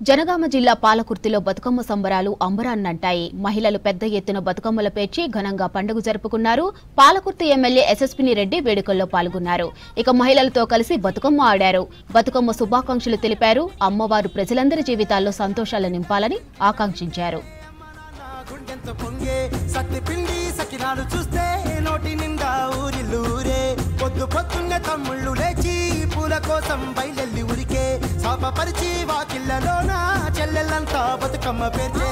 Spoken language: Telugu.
జనగామ జిల్లా పాలకుర్తిలో బతుకమ్మ సంబరాలు అంబరాన్నంటాయి. మహిళలు పెద్ద ఎత్తున బతుకమ్మల పేర్చి ఘనంగా పండుగ జరుపుకున్నారు. పాలకుర్తి ఎమ్మెల్యే ఎస్ఎస్పిని రెడ్డి వేడుకల్లో పాల్గొన్నారు. ఇక మహిళలతో కలిసి బతుకమ్మ ఆడారు. బతుకమ్మ శుభాకాంక్షలు తెలిపారు. అమ్మవారు ప్రజలందరి జీవితాల్లో సంతోషాలు నింపాలని ఆకాంక్షించారు. తమ్ముళ్ళు లేచి పూల కోసం బయలెల్లి ఉరికే సాపపరిచి వాకిళ్లలోన చెల్లెళ్ళంతా బతుకమ్మ పేర్చే